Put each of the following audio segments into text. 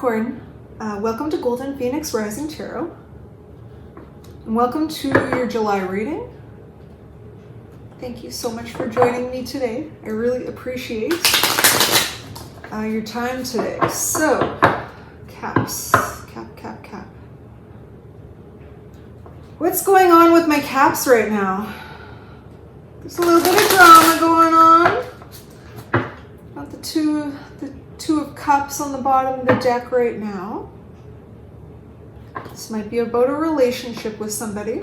Capricorn, welcome to Golden Phoenix Rising Tarot, and welcome to your July reading. Thank you so much for joining me today. I really appreciate your time today. So, caps, cap. What's going on with my caps right now? There's a little bit of drama going on. Got the two of cups on the bottom of the deck right now. This might be about a relationship with somebody.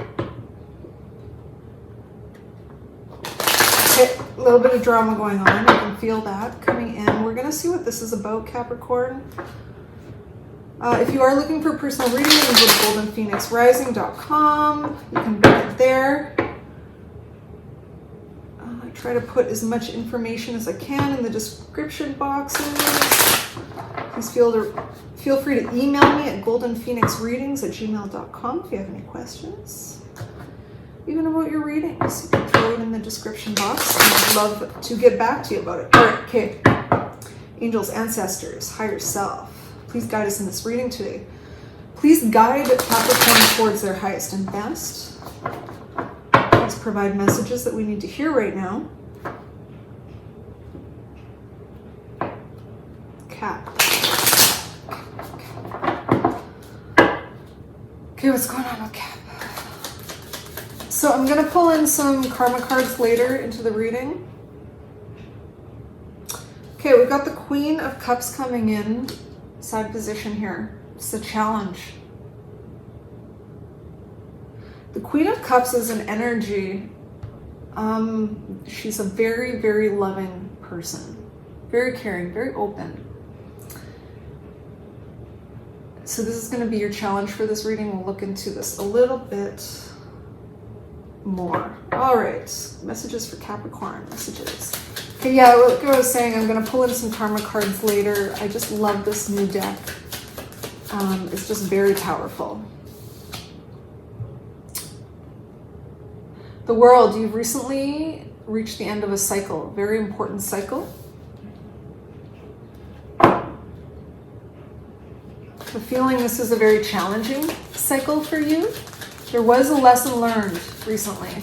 Okay, a little bit of drama going on. You can feel that coming in. We're going to see what this is about, Capricorn. If you are looking for personal reading, you can go to goldenphoenixrising.com. You can book it there. I try to put as much information as I can in the description boxes. Please feel free to email me at goldenphoenixreadings@gmail.com if you have any questions. Even about your readings, you can throw it in the description box, and I'd love to get back to you about it. All right, okay. Angels, ancestors, higher self, please guide us in this reading today. Please guide Capricorn towards their highest and best. Please provide messages that we need to hear right now. Cap. Okay, what's going on with Cap? So I'm going to pull in some karma cards later into the reading. Okay, we've got the Queen of Cups coming in, side position here. It's a challenge. The Queen of Cups is an energy. She's a very, very loving person. Very caring, very open. So this is going to be your challenge for this reading. We'll look into this a little bit more. All right, messages for Capricorn, messages. Okay, yeah, like I was saying, I'm going to pull in some karma cards later. I just love this new deck. It's just very powerful. The World, you've recently reached the end of a cycle, very important cycle. I'm feeling this is a very challenging cycle for you. There was a lesson learned recently.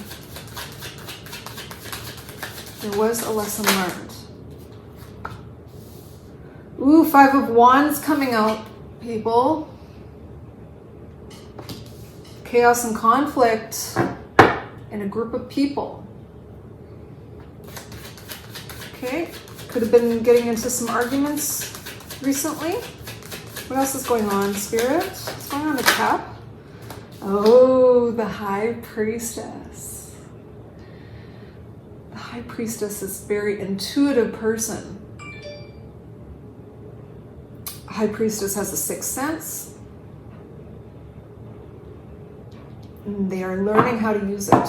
There was a lesson learned. Ooh, Five of Wands coming out, people. Chaos and conflict in a group of people. Okay, could have been getting into some arguments recently. What else is going on, Spirit? What's going on with Cap? Oh, the High Priestess. The High Priestess is a very intuitive person. A High Priestess has a sixth sense. And they are learning how to use it.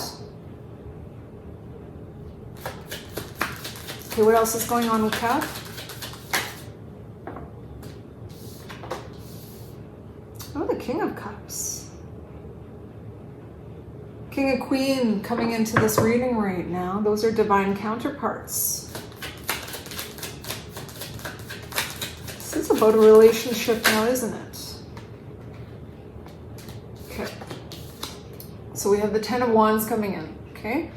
Okay, what else is going on with Cap? Oh, the King of Cups. King and Queen coming into this reading right now. Those are divine counterparts. This is about a relationship now, isn't it? Okay. So we have the Ten of Wands coming in, okay?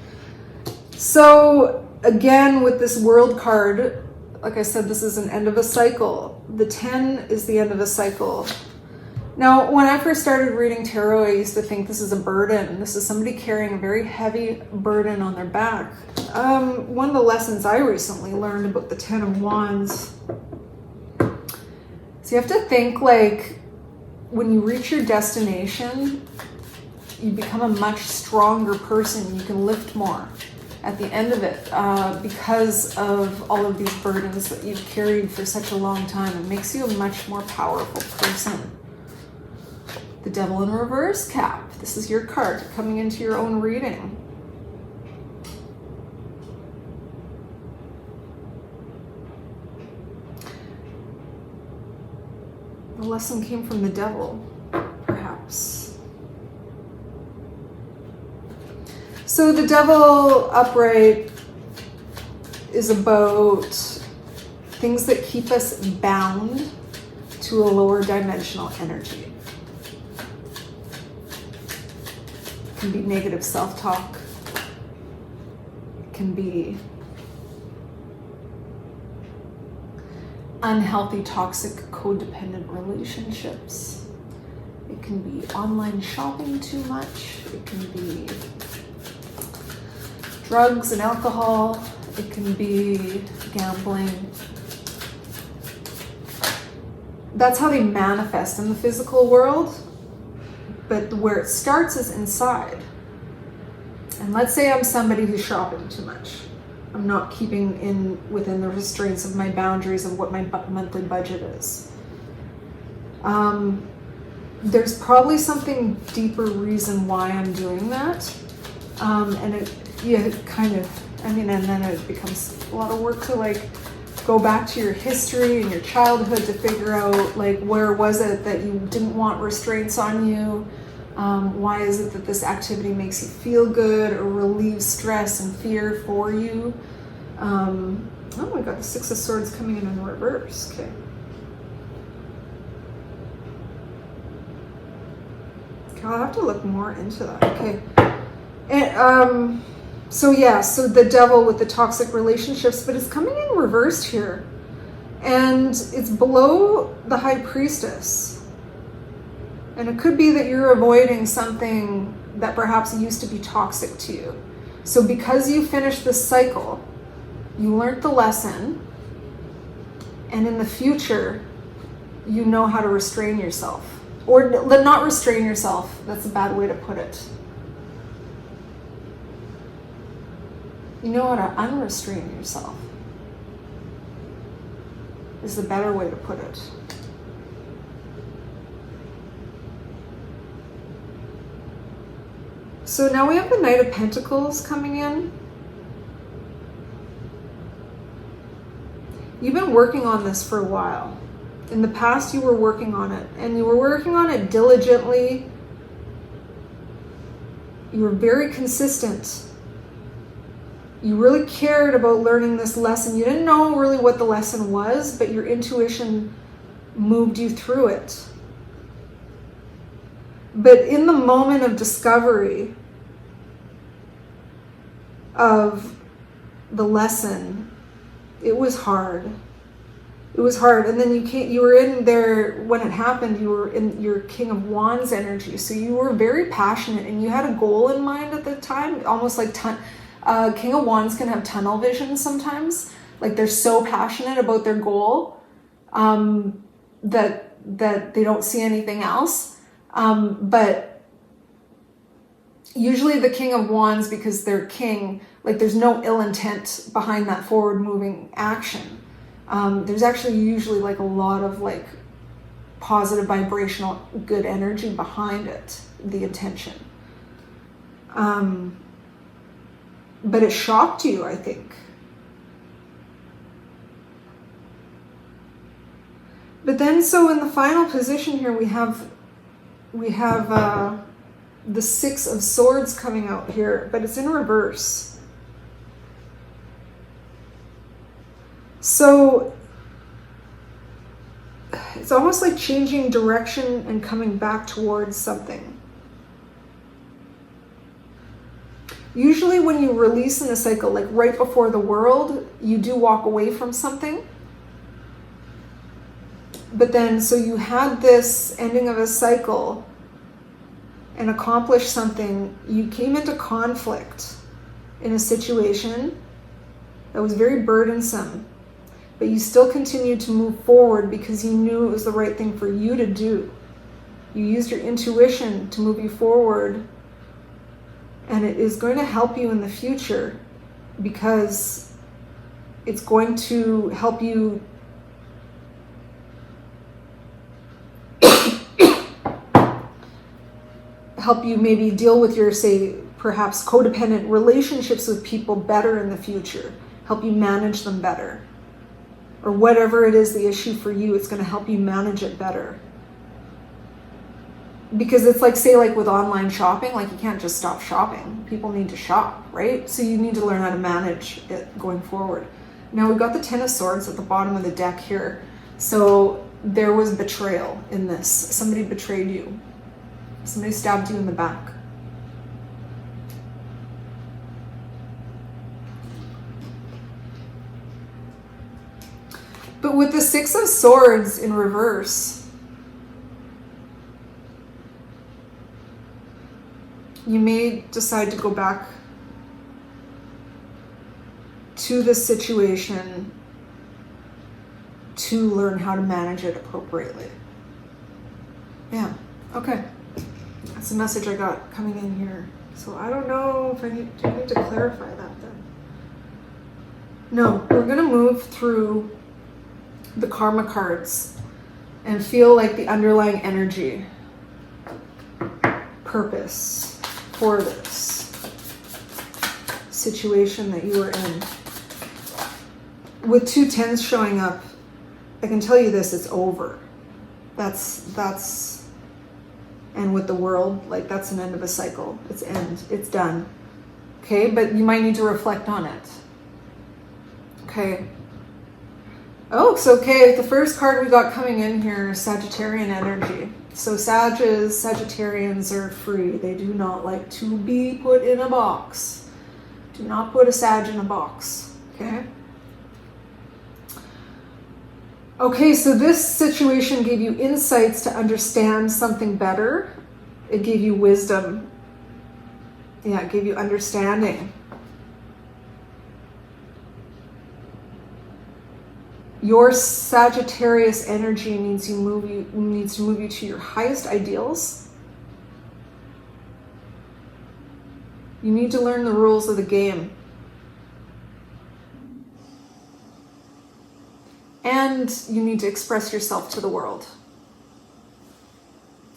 So again, with this World card, like I said, this is an end of a cycle. The 10 is the end of a cycle. Now, when I first started reading tarot, I used to think this is a burden. This is somebody carrying a very heavy burden on their back. One of the lessons I recently learned about the Ten of Wands. So you have to think, like, when you reach your destination, you become a much stronger person. You can lift more at the end of it because of all of these burdens that you've carried for such a long time. It makes you a much more powerful person. The Devil in Reverse, Cap. This is your card coming into your own reading. The lesson came from the devil, perhaps. So the Devil upright is about things that keep us bound to a lower dimensional energy. It can be negative self-talk. It can be unhealthy, toxic, codependent relationships. It can be online shopping too much. It can be drugs and alcohol. It can be gambling. That's how they manifest in the physical world. But where it starts is inside. And let's say I'm somebody who's shopping too much. I'm not keeping within the restraints of my boundaries of what my monthly budget is. There's probably something deeper reason why I'm doing that. And then it becomes a lot of work to like go back to your history and your childhood to figure out like where was it that you didn't want restraints on you. Why is it that this activity makes you feel good or relieves stress and fear for you? We got the Six of Swords coming in reverse. Okay. I'll have to look more into that. Okay. And, so the devil with the toxic relationships, but it's coming in reversed here. And it's below the High Priestess. And it could be that you're avoiding something that perhaps used to be toxic to you. So because you finished this cycle, you learned the lesson, and in the future, you know how to restrain yourself. Or not restrain yourself, that's a bad way to put it. You know how to unrestrain yourself is the better way to put it. So now we have the Knight of Pentacles coming in. You've been working on this for a while. In the past, you were working on it, and you were working on it diligently. You were very consistent. You really cared about learning this lesson. You didn't know really what the lesson was, but your intuition moved you through it. But in the moment of discovery of the lesson, it was hard. It was hard. And then you were in there, when it happened, you were in your King of Wands energy. So you were very passionate and you had a goal in mind at the time, almost like King of Wands can have tunnel vision sometimes. Like they're so passionate about their goal that they don't see anything else. But usually the King of Wands, because they're king, like there's no ill intent behind that forward moving action. There's actually usually like a lot of like positive vibrational good energy behind it, the intention. But it shocked you, I think. But then, so in the final position here, we have the Six of Swords coming out here, but it's in reverse. So it's almost like changing direction and coming back towards something. Usually when you release in a cycle, like right before the world, you do walk away from something. But then, so you had this ending of a cycle and accomplished something. You came into conflict in a situation that was very burdensome, but you still continued to move forward because you knew it was the right thing for you to do. You used your intuition to move you forward, and it is going to help you in the future because it's going to help you maybe deal with your, say, perhaps codependent relationships with people better in the future, help you manage them better. Or whatever it is the issue for you, it's going to help you manage it better. Because it's like, say, like with online shopping, like you can't just stop shopping. People need to shop, right? So you need to learn how to manage it going forward. Now we've got the Ten of Swords at the bottom of the deck here. So there was betrayal in this. Somebody betrayed you. Somebody stabbed you in the back. But with the Six of Swords in reverse, you may decide to go back to this situation to learn how to manage it appropriately. Yeah, okay. That's the message I got coming in here. So I don't know if do I need to clarify that then? No, we're gonna move through the karma cards and feel like the underlying energy, purpose for this situation that you are in. With 2 10s showing up, I can tell you this, it's over. That's and with the world, like that's an end of a cycle. It's done. Okay, but you might need to reflect on it. Okay. Oh, so okay, the first card we got coming in here is Sagittarian energy. So Sagittarians are free. They do not like to be put in a box. Do not put a Sag in a box. Okay? Okay, so this situation gave you insights to understand something better. It gave you wisdom. Yeah, it gave you understanding. Your Sagittarius energy needs to move you to your highest ideals. You need to learn the rules of the game. And you need to express yourself to the world.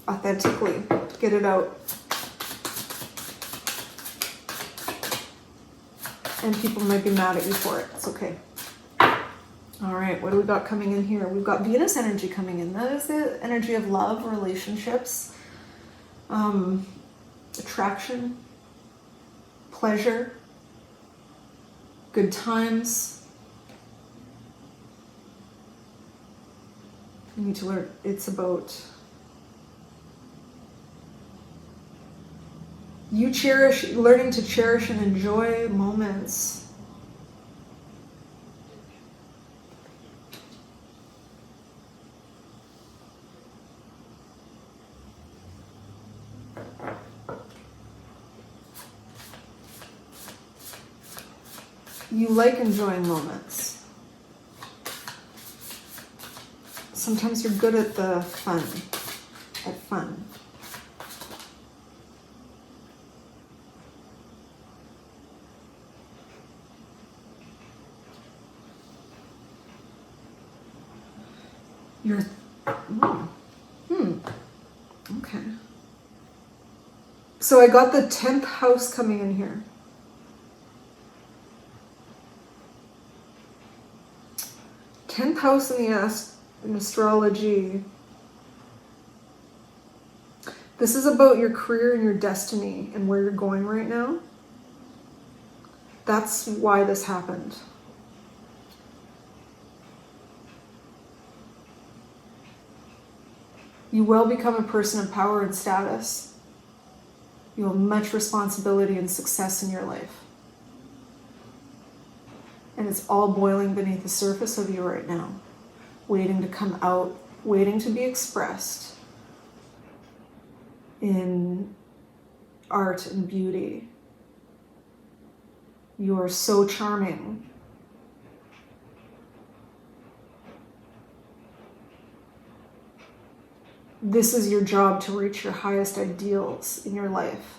Authentically. Get it out. And people might be mad at you for it. It's okay. All right, what do we got coming in here? We've got Venus energy coming in. That is the energy of love, relationships, attraction, pleasure, good times. You need to learn, it's about you learning to cherish and enjoy moments. You like enjoying moments. Sometimes you're good at the fun, You're, okay. So I got the 10th house coming in here. 10th house in astrology. This is about your career and your destiny and where you're going right now. That's why this happened. You will become a person of power and status. You have much responsibility and success in your life. And it's all boiling beneath the surface of you right now, waiting to come out, waiting to be expressed in art and beauty. You are so charming. This is your job to reach your highest ideals in your life.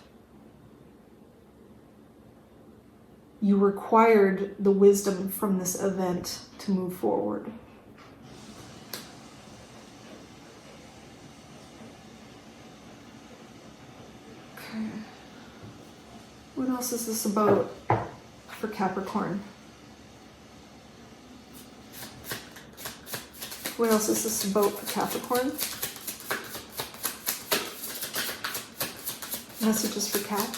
You required the wisdom from this event to move forward. Okay. What else is this about for Capricorn? What else is this about for Capricorn? Messages for Cap.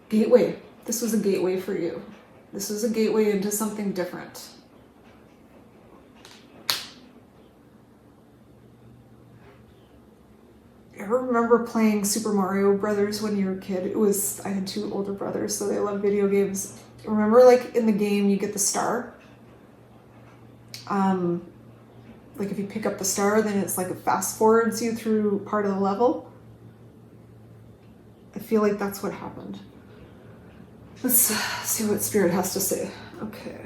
Gateway. This was a gateway for you. This was a gateway into something different. I remember playing Super Mario Brothers when you were a kid. I had 2 older brothers, so they love video games. Remember, like, in the game, you get the star? Like, if you pick up the star, then it's like it fast forwards you through part of the level. I feel like that's what happened. Let's see what Spirit has to say. Okay.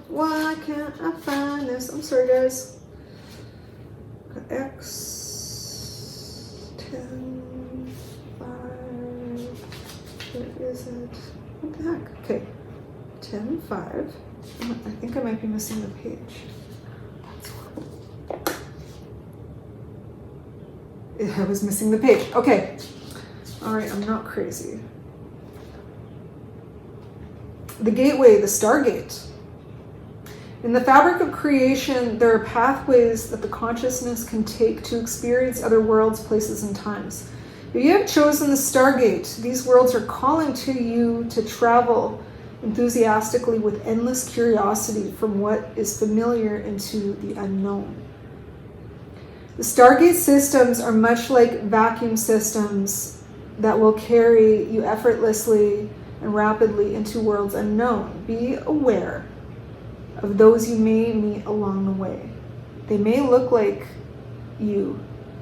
Why can't I find this? I'm sorry, guys. Got X 10 5. Where is it? What the heck? Okay, 10 5. I think I might be missing the page. I was missing the page. Okay. All right, I'm not crazy. The gateway, the Stargate. In the fabric of creation, there are pathways that the consciousness can take to experience other worlds, places, and times. If you have chosen the Stargate, these worlds are calling to you to travel enthusiastically with endless curiosity from what is familiar into the unknown. The Stargate systems are much like vacuum systems that will carry you effortlessly and rapidly into worlds unknown. Be aware of those you may meet along the way. They may look like you,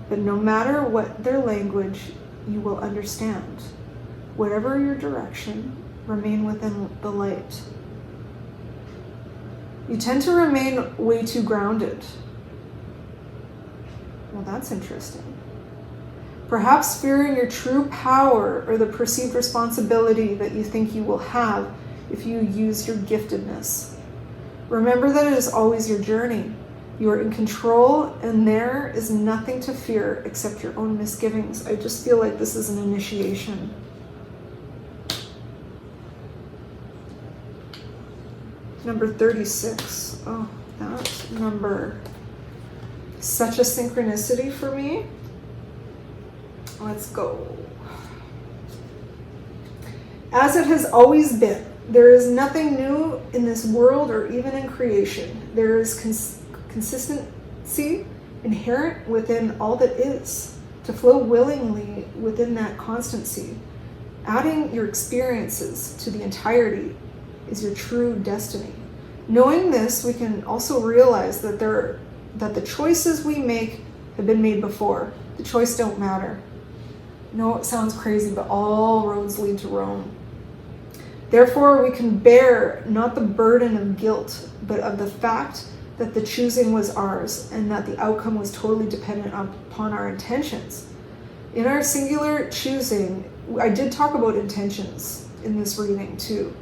but no matter what their language, you will understand. Whatever your direction, remain within the light. You tend to remain way too grounded. Well, that's interesting. Perhaps fearing your true power or the perceived responsibility that you think you will have if you use your giftedness. Remember that it is always your journey. You are in control, and there is nothing to fear except your own misgivings. I just feel like this is an initiation. Number 36. Oh, that number. Such a synchronicity for me. Let's go. As it has always been, there is nothing new in this world or even in creation. There is consistency inherent within all that is, to flow willingly within that constancy. Adding your experiences to the entirety is your true destiny. Knowing this, we can also realize that the choices we make have been made before. The choice don't matter. No, it sounds crazy, but all roads lead to Rome. Therefore, we can bear not the burden of guilt, but of the fact that the choosing was ours and that the outcome was totally dependent upon our intentions. In our singular choosing, I did talk about intentions in this reading too.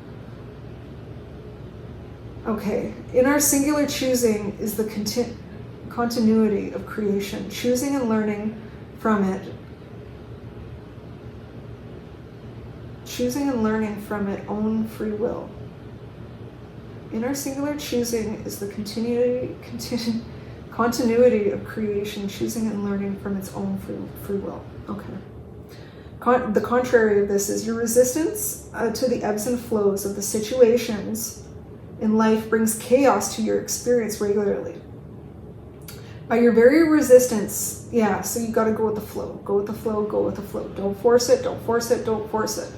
Okay, in our singular choosing is the continuity of creation, choosing and learning from it. Choosing and learning from its own free will. In our singular choosing is the continuity of creation, choosing and learning from its own free will. Okay. The contrary of this is your resistance to the ebbs and flows of the situations in life brings chaos to your experience regularly. By your very resistance, so you got to go with the flow. Go with the flow, go with the flow. Don't force it, don't force it, don't force it.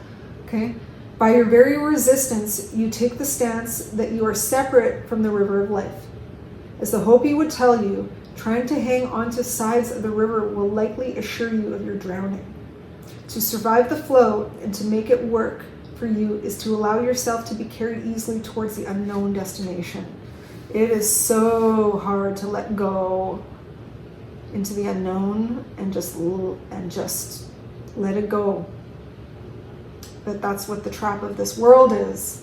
Okay? By your very resistance, you take the stance that you are separate from the river of life. As the Hopi would tell you, trying to hang onto sides of the river will likely assure you of your drowning. To survive the flow and to make it work for you is to allow yourself to be carried easily towards the unknown destination. It is so hard to let go into the unknown and just let it go. But that's what the trap of this world is.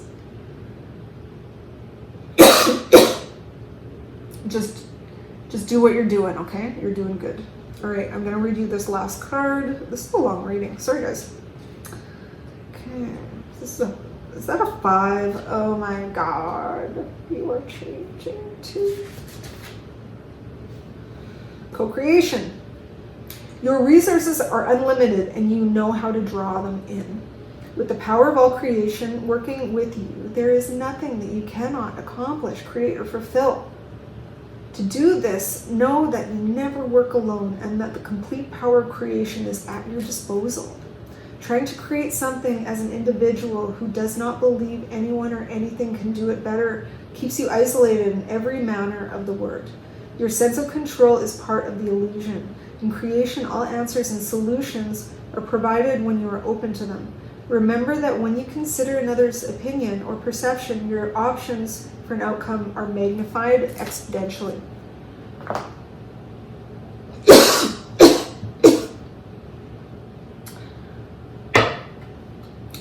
just Just do what you're doing, okay? You're doing good. All right, I'm gonna read you this last card. This is a long reading. Sorry, guys. Okay, is that a 5? Oh my God. You are changing to co-creation. Your resources are unlimited and you know how to draw them in. With the power of all creation working with you, there is nothing that you cannot accomplish, create, or fulfill. To do this, know that you never work alone and that the complete power of creation is at your disposal. Trying to create something as an individual who does not believe anyone or anything can do it better keeps you isolated in every manner of the word. Your sense of control is part of the illusion. In creation, all answers and solutions are provided when you are open to them. Remember that when you consider another's opinion or perception, your options for an outcome are magnified exponentially.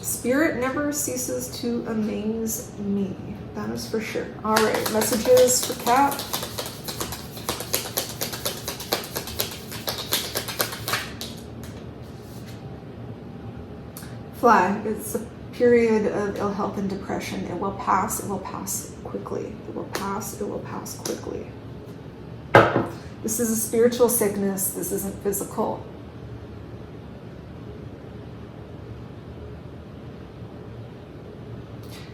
Spirit never ceases to amaze me. That is for sure. All right, messages for Cap. Fly. It's a period of ill health and depression. It will pass. It will pass quickly. It will pass. It will pass quickly. This is a spiritual sickness. This isn't physical.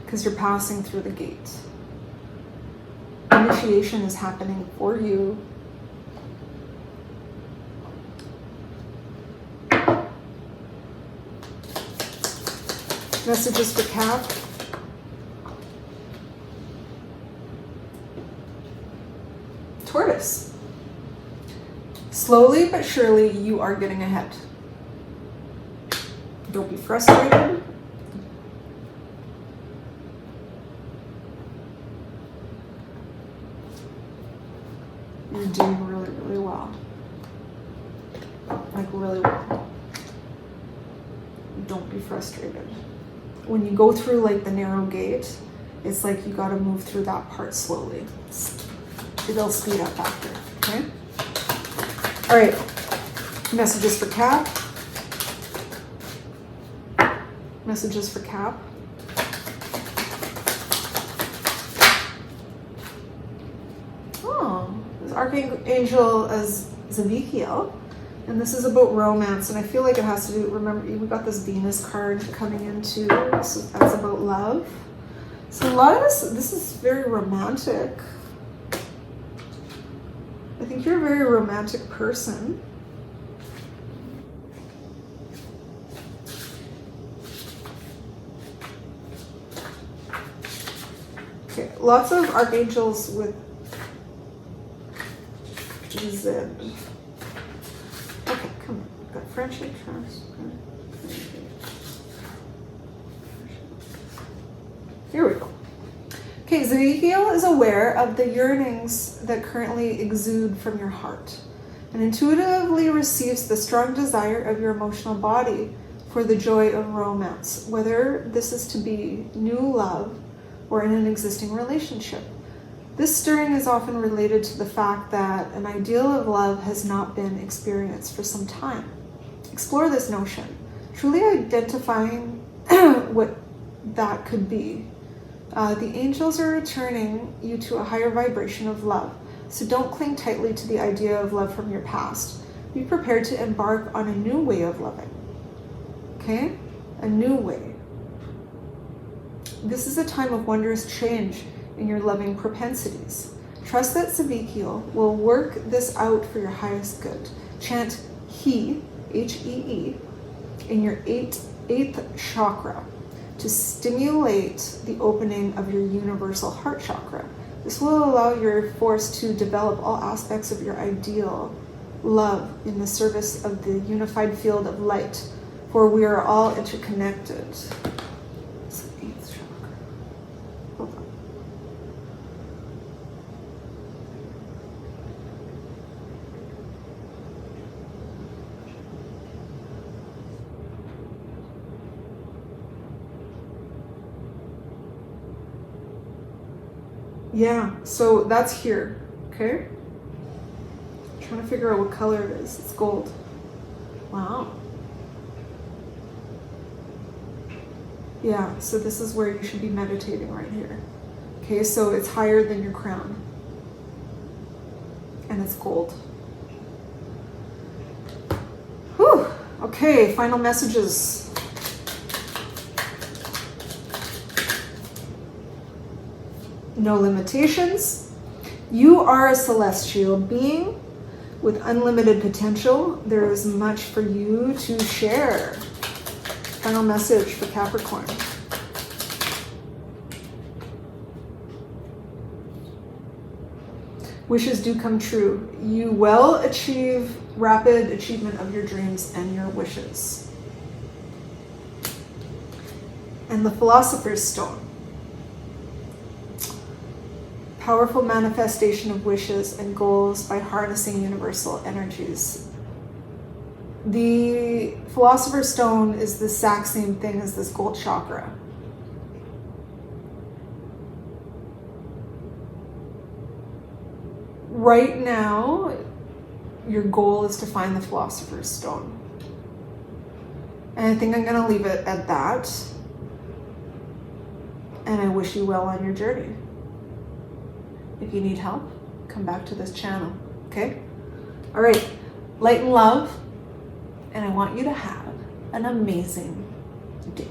Because you're passing through the gate. Initiation is happening for you. Messages for Cap. Tortoise. Slowly but surely you are getting ahead. Don't be frustrated. You're doing really, really well. Like really well. Don't be frustrated. When you go through like the narrow gate, it's like you gotta move through that part slowly. It'll speed up after, okay? All right, messages for Cap. Messages for Cap. Oh, there's Archangel as Zevikiel. And this is about romance, and I feel like it has to do, remember, we got this Venus card coming in too, so that's about love. So a lot of this is very romantic. I think you're a very romantic person. Okay, lots of archangels with Zen. Okay, come on. Got friendship, trust. Here we go. Okay, Zevikiel is aware of the yearnings that currently exude from your heart and intuitively receives the strong desire of your emotional body for the joy of romance, whether this is to be new love or in an existing relationship. This stirring is often related to the fact that an ideal of love has not been experienced for some time. Explore this notion, truly identifying what that could be. The angels are returning you to a higher vibration of love, so don't cling tightly to the idea of love from your past. Be prepared to embark on a new way of loving. Okay? A new way. This is a time of wondrous change in your loving propensities. Trust that Zevikiel will work this out for your highest good. Chant He, H-E-E, in your eighth chakra to stimulate the opening of your universal heart chakra. This will allow your force to develop all aspects of your ideal love in the service of the unified field of light, for we are all interconnected. It's the 8th chakra. Hold on. Yeah, so that's here, okay? trying to figure out what color it is. It's gold. Wow. Yeah, so this is where you should be meditating right here. Okay, so it's higher than your crown. And it's gold. Whew. Okay, final messages. No limitations. You are a celestial being with unlimited potential. There is much for you to share. Final message for Capricorn. Wishes do come true. You will achieve rapid achievement of your dreams and your wishes. And the Philosopher's Stone. Powerful manifestation of wishes and goals by harnessing universal energies. The Philosopher's Stone is the exact same thing as this gold chakra. Right now, your goal is to find the Philosopher's Stone. And I think I'm going to leave it at that. And I wish you well on your journey. If you need help, come back to this channel, okay? All right, light and love. And I want you to have an amazing day.